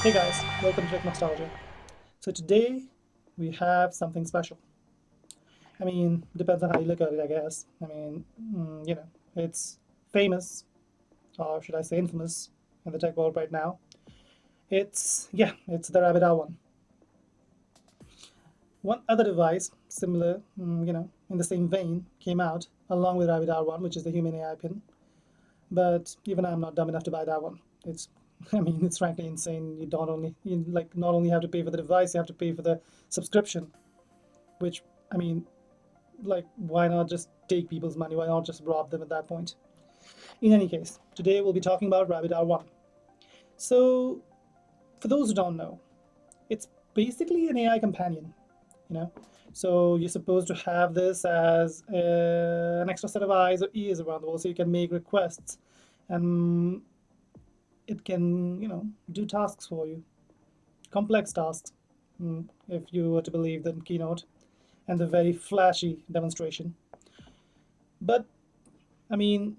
Hey guys, welcome to Tech Nostalgia. So today we have something special. I mean, depends on how you look at it, I guess. It's famous, or should I say infamous, in the tech world right now. It's the Rabbit R1. One other device similar, in the same vein, came out along with Rabbit R1, which is the human AI pin. But even I'm not dumb enough to buy that one. It's, it's frankly insane. You not only have to pay for the device, you have to pay for the subscription. Which, I mean, why not just take people's money? Why not just rob them at that point? In any case, today we'll be talking about Rabbit R1. So, for those who don't know, it's basically an AI companion. You know, so you're supposed to have this as an extra set of eyes or ears around the world, so you can make requests, and it can, do tasks for you, complex tasks, if you were to believe the keynote and the very flashy demonstration. But I mean,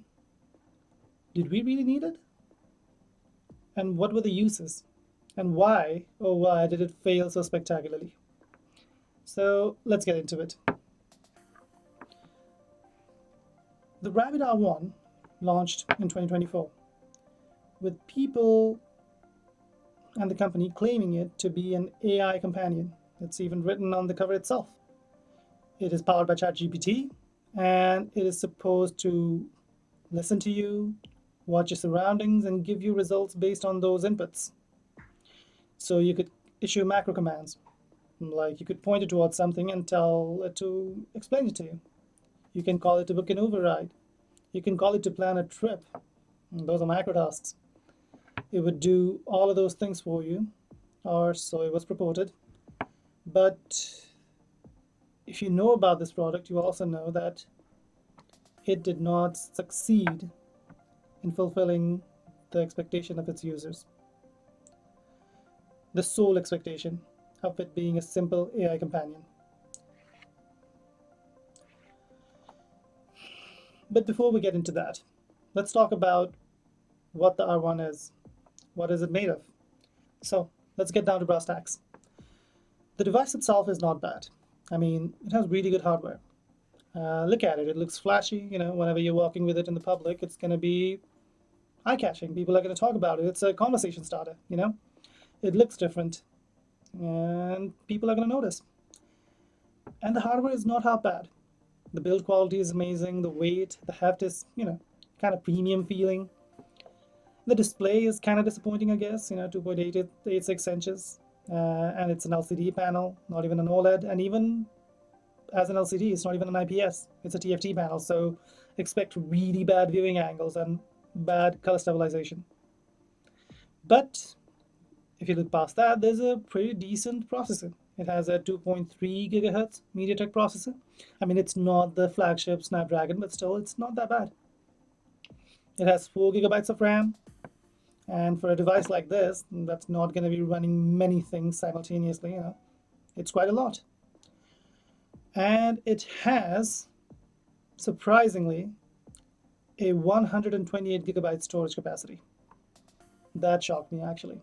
did we really need it? And what were the uses? And why, oh why, did it fail so spectacularly? So let's get into it. The Rabbit R1 launched in 2024 with people and the company claiming it to be an AI companion. It's even written on the cover itself. It is powered by ChatGPT and it is supposed to listen to you, watch your surroundings, and give you results based on those inputs. So you could issue macro commands, like you could point it towards something and tell it to explain it to you. You can call it to book an override. You can call it to plan a trip. Those are macro tasks. It would do all of those things for you, or so it was purported. But if you know about this product, you also know that it did not succeed in fulfilling the expectation of its users. The sole expectation of it being a simple AI companion. But before we get into that, let's talk about what the R1 is. What is it made of? So let's get down to brass tacks. The device itself is not bad. It has really good hardware. Look at it. It looks flashy. Whenever you're walking with it in the public, it's going to be eye-catching. People are going to talk about it. It's a conversation starter. It looks different, and people are going to notice. And the hardware is not half bad. The build quality is amazing. The weight, the heft is, kind of premium feeling. The display is kind of disappointing, I guess. 2.886 inches, and it's an LCD panel, not even an OLED. And even as an LCD, it's not even an IPS. It's a TFT panel, so expect really bad viewing angles and bad color stabilization. But if you look past that, there's a pretty decent processor. It has a 2.3 gigahertz MediaTek processor. It's not the flagship Snapdragon, but still, it's not that bad. It has 4 gigabytes of RAM, and for a device like this, that's not going to be running many things simultaneously. It's quite a lot. And it has, surprisingly, a 128 gigabyte storage capacity. That shocked me, actually.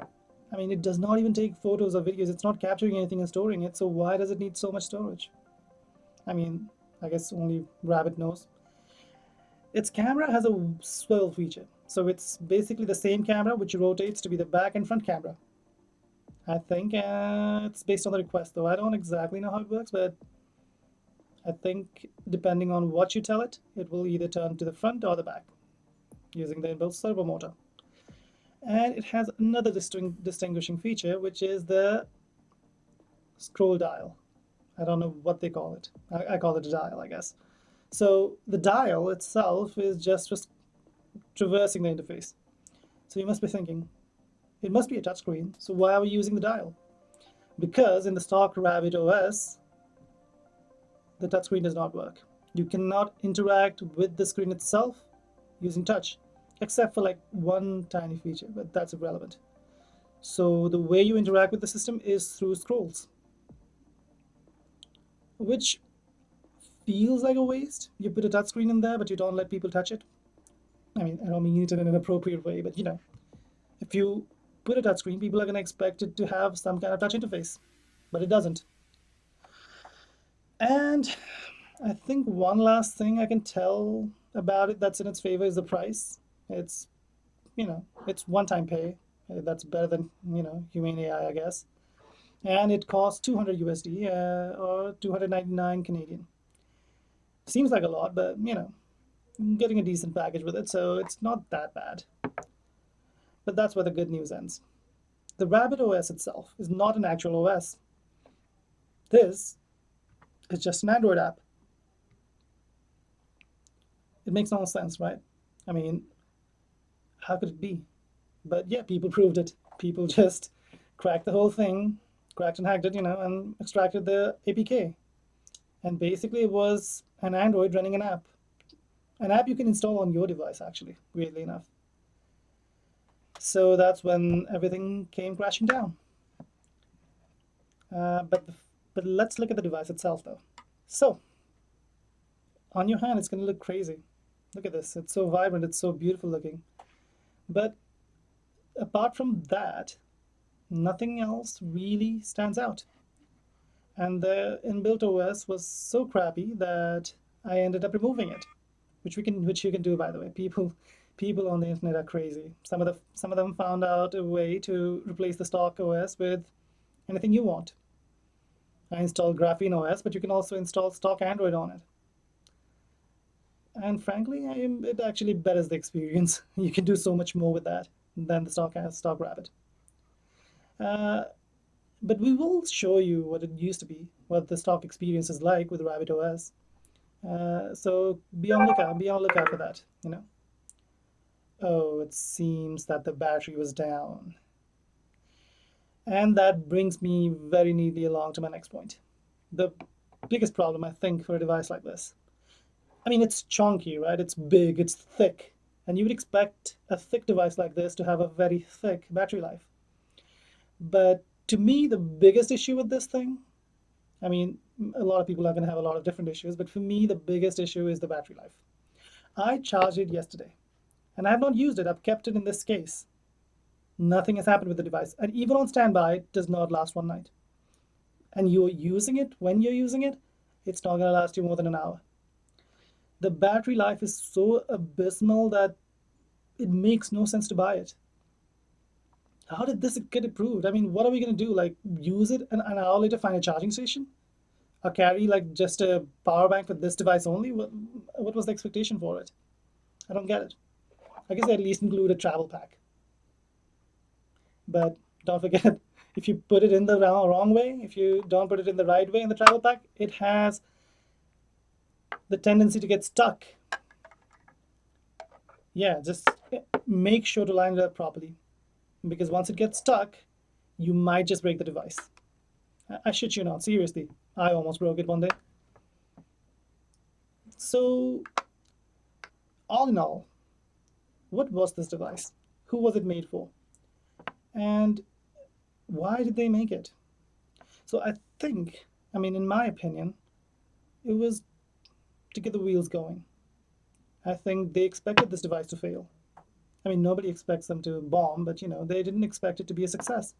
It does not even take photos or videos. It's not capturing anything and storing it, so why does it need so much storage? I guess only Rabbit knows. Its camera has a swivel feature, so it's basically the same camera which rotates to be the back and front camera. I think it's based on the request, though. I don't exactly know how it works, but I think depending on what you tell it, it will either turn to the front or the back using the inbuilt servo motor. And it has another distinguishing feature, which is the scroll dial. I don't know what they call it. I call it a dial, I guess. So the dial itself is just traversing the interface. So you must be thinking, it must be a touchscreen, so why are we using the dial? Because in the stock Rabbit OS, the touchscreen does not work. You cannot interact with the screen itself using touch, except for like one tiny feature, but that's irrelevant. So the way you interact with the system is through scrolls, which feels like a waste. You put a touchscreen in there, but you don't let people touch it. I don't mean it in an inappropriate way, but if you put a touchscreen, people are going to expect it to have some kind of touch interface, but it doesn't. And I think one last thing I can tell about it that's in its favor is the price. It's, it's one-time pay. That's better than, Humane AI, I guess. And it costs 200 USD or 299 Canadian. Seems like a lot, but, I'm getting a decent package with it, so it's not that bad. But that's where the good news ends. The Rabbit OS itself is not an actual OS. This is just an Android app. It makes no sense, right? I mean, how could it be? But yeah, people proved it. People just cracked the whole thing, cracked and hacked it, and extracted the APK. And basically, it was an Android running an app. An app you can install on your device, actually, weirdly enough. So that's when everything came crashing down. But let's look at the device itself, though. So, on your hand, it's going to look crazy. Look at this. It's so vibrant. It's so beautiful looking. But apart from that, nothing else really stands out. And the inbuilt OS was so crappy that I ended up removing it, which you can do, by the way. People on the internet are crazy. Some of them found out a way to replace the stock OS with anything you want. I installed Graphene OS, but you can also install stock Android on it. And frankly, it actually betters the experience. You can do so much more with that than the stock Rabbit. But we will show you what it used to be, what the stock experience is like with Rabbit OS. So be on lookout for that. Oh, it seems that the battery was down. And that brings me very neatly along to my next point. The biggest problem, I think, for a device like this. I mean, it's chunky, right? It's big, it's thick. And you would expect a thick device like this to have a very thick battery life. But to me, the biggest issue with this thing, I mean, a lot of people are going to have a lot of different issues, but for me, the biggest issue is the battery life. I charged it yesterday, and I have not used it. I've kept it in this case. Nothing has happened with the device. And even on standby, it does not last one night. And you're using it, when you're using it, it's not going to last you more than an hour. The battery life is so abysmal that it makes no sense to buy it. How did this get approved? I mean, what are we going to do? Like, use it and an hour later find a charging station? Or carry, like, just a power bank with this device only? What was the expectation for it? I don't get it. I guess they at least include a travel pack. But don't forget, if you put it in the wrong way, if you don't put it in the right way in the travel pack, it has the tendency to get stuck. Yeah, just make sure to line it up properly, because once it gets stuck, you might just break the device. I shit you not, seriously. I almost broke it one day. So, all in all, what was this device? Who was it made for? And why did they make it? So I think, I mean, in my opinion, it was to get the wheels going. I think they expected this device to fail. I mean, nobody expects them to bomb, but they didn't expect it to be a success.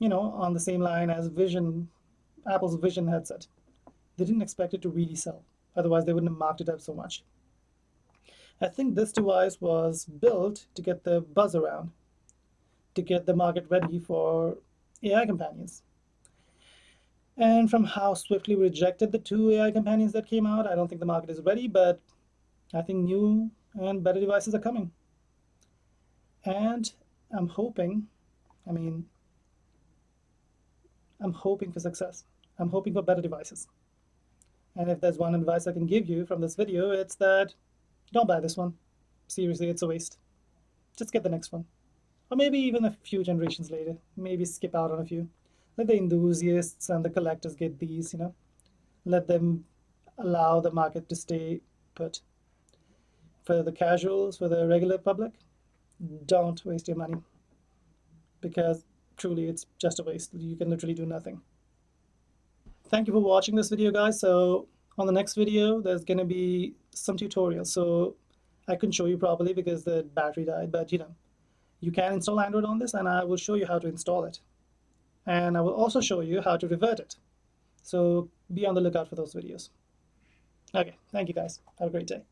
On the same line as Apple's Vision headset. They didn't expect it to really sell. Otherwise, they wouldn't have marked it up so much. I think this device was built to get the buzz around, to get the market ready for AI companions. And from how swiftly we rejected the 2 AI companions that came out, I don't think the market is ready, but I think new and better devices are coming. And I'm hoping for success. I'm hoping for better devices. And if there's one advice I can give you from this video, it's that don't buy this one. Seriously, it's a waste. Just get the next one. Or maybe even a few generations later. Maybe skip out on a few. Let the enthusiasts and the collectors get these, Let them allow the market to stay put. For the casuals, for the regular public, don't waste your money. Because truly, it's just a waste. You can literally do nothing. Thank you for watching this video, guys. So on the next video, there's going to be some tutorials. So I couldn't show you properly because the battery died, but You can install Android on this, and I will show you how to install it. And I will also show you how to revert it. So be on the lookout for those videos. Okay, thank you guys. Have a great day.